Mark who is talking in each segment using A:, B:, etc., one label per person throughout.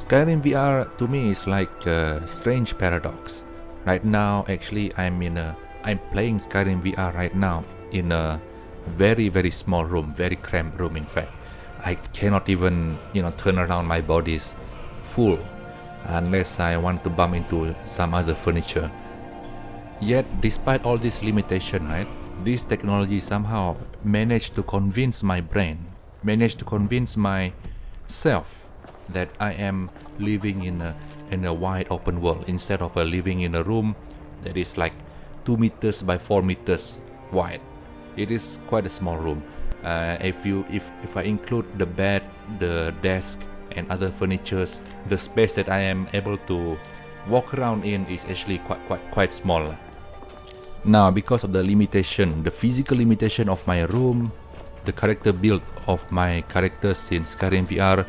A: Skyrim VR to me is like a strange paradox. Right now, actually, I'm playing Skyrim VR right now in a very small room, very cramped room. In fact, I cannot even turn around. My body is full unless I want to bump into some other furniture. Yet, despite all this limitation, right, this technology somehow managed to convince my brain, managed to convince myself that I am living in a wide open world instead of living in a room that is like 2 meters by 4 meters wide. It is quite a small room. If I include the bed, the desk, and other furnitures, the space that I am able to walk around in is actually quite small. Now, because of the limitation, the physical limitation of my room, the character build of my characters in Skyrim VR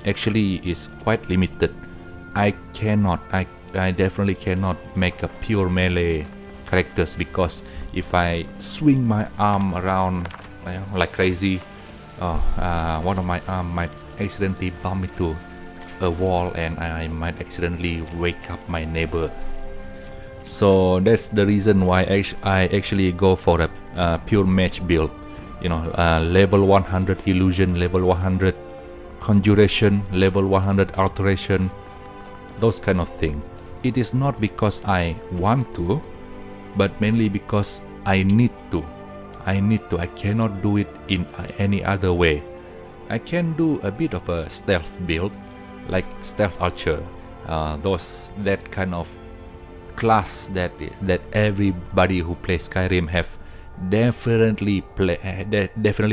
A: actually is quite limited. I definitely cannot make a pure melee characters, because if I swing my arm around like crazy, one of my arm might accidentally bump into a wall and I might accidentally wake up my neighbor. So that's the reason why I actually go for a pure mage build. Level 100 illusion, level 100 conjuration, level 100 alteration, those kind of thing. It is not because I want to, but mainly because I need to. I cannot do it in any other way. I can do a bit of a stealth build, like stealth archer, that kind of class that everybody who plays Skyrim have definitely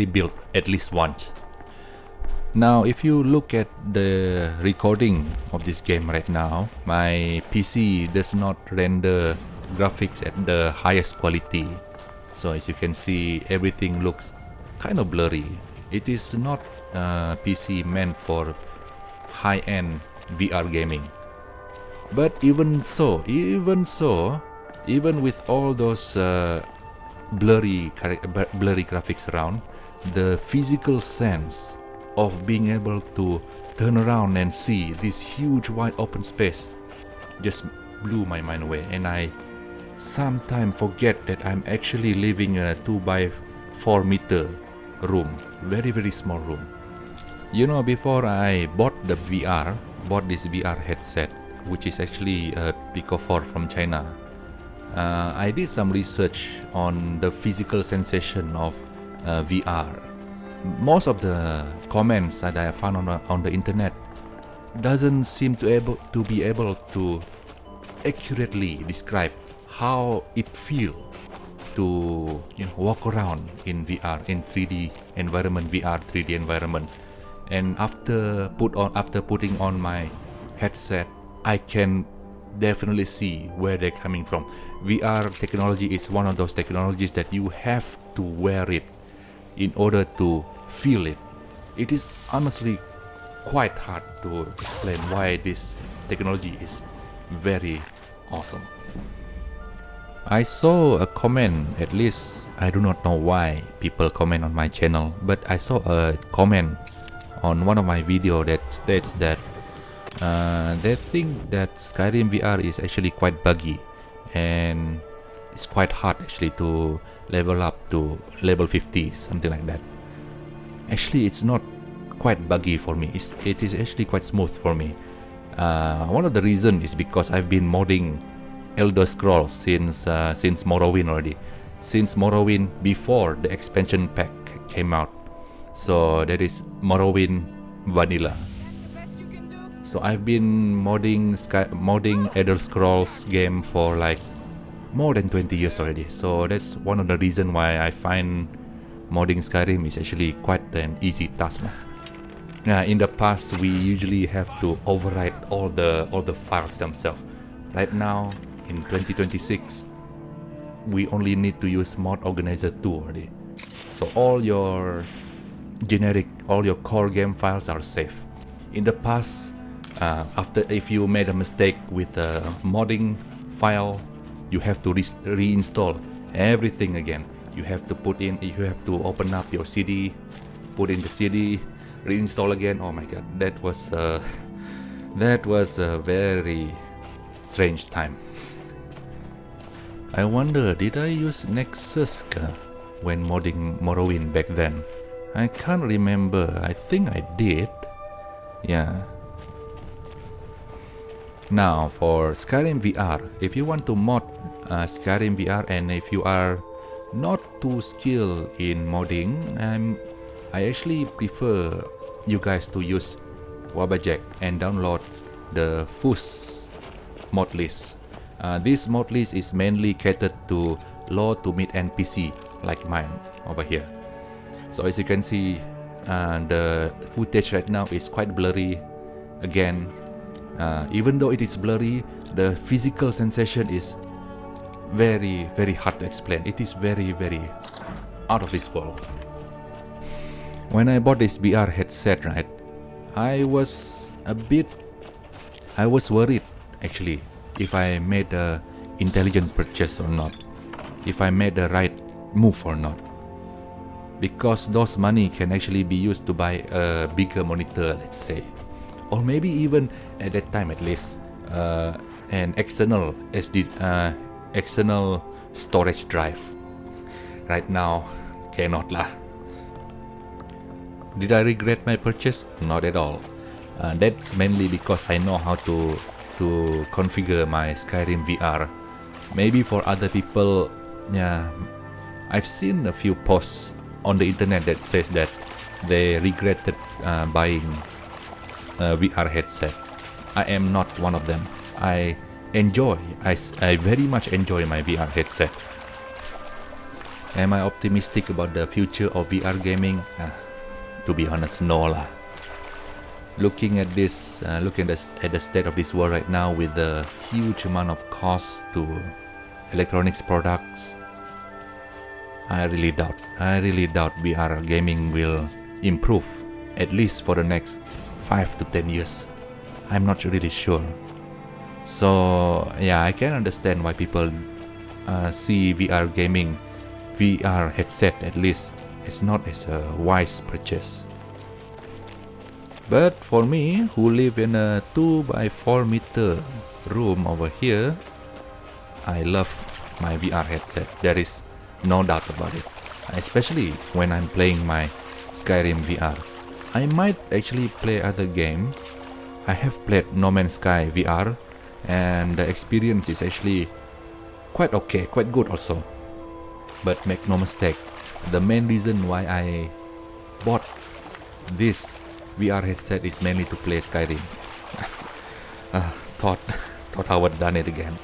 A: built at least once. Now, if you look at the recording of this game right now, my PC does not render graphics at the highest quality. So as you can see, everything looks kind of blurry. It is not a PC meant for high-end VR gaming. But even with all those blurry graphics around, the physical sense of being able to turn around and see this huge wide open space just blew my mind away, and I sometimes forget that I'm actually living in a 2 by 4 meter room, very small room. Before I bought this VR headset, which is actually a Pico 4 from China, I did some research on the physical sensation of VR. Most of the comments that I found on the internet doesn't seem to be able to accurately describe how it feels to walk around in VR, in 3D environment, VR 3D environment. And after putting on my headset, I can definitely see where they're coming from. VR technology is one of those technologies that you have to wear it in order to feel it. It is honestly quite hard to explain why this technology is very awesome. I saw a comment, at least I do not know why people comment on my channel, but I saw a comment on one of my videos that states that they think that Skyrim VR is actually quite buggy and it's quite hard actually to level up to level 50, something like that. Actually, it's not quite buggy for me. It is actually quite smooth for me. One of the reasons is because I've been modding Elder Scrolls since Morrowind already. Since Morrowind, before the expansion pack came out. So that is Morrowind Vanilla. So I've been modding Elder Scrolls game for like more than 20 years already. So that's one of the reasons why I find modding Skyrim is actually quite an easy task. In the past, we usually have to overwrite all the files themselves. Right now, in 2026, we only need to use Mod Organizer 2 already. So all your core game files are safe. In the past, if you made a mistake with a modding file, you have to reinstall everything again. You have to open up your CD, put in the CD, reinstall again. Oh my god, that was That was a very strange time. I wonder, did I use Nexus when modding Morrowind back then? I can't remember. I think I did. Yeah. Now for Skyrim VR, if you want to mod Skyrim VR and if you are not too skilled in modding, I actually prefer you guys to use Wabajak and download the FUS mod list. This mod list is mainly catered to low to mid-end PC like mine over here. So as you can see, the footage right now is quite blurry. Again, even though it is blurry, the physical sensation is very hard to explain. It is very out of this world. When I bought this VR headset, right, I was worried actually if I made a intelligent purchase or not, if I made the right move or not, because those money can actually be used to buy a bigger monitor, let's say, or maybe even at that time at least an external external storage drive. Right now, cannot lah. Did I regret my purchase? Not at all. That's mainly because I know how to configure my Skyrim VR. Maybe for other people, yeah, I've seen a few posts on the internet that says that they regretted buying a VR headset. I am not one of them. I very much enjoy my VR headset. Am I optimistic about the future of VR gaming? To be honest, no lah. Looking at this, looking at the state of this world right now, with the huge amount of cost to electronics products, I really doubt VR gaming will improve, at least for the next 5 to 10 years. I'm not really sure. So yeah, I can understand why people see VR headset at least as not as a wise purchase. But for me, who live in a 2 by 4 meter room over here, I love my VR headset. There is no doubt about it. Especially when I'm playing my Skyrim VR. I might actually play other game. I have played No Man's Sky VR, and the experience is actually quite okay, quite good also. But make no mistake, the main reason why I bought this VR headset is mainly to play Skyrim. Thought I would done it again.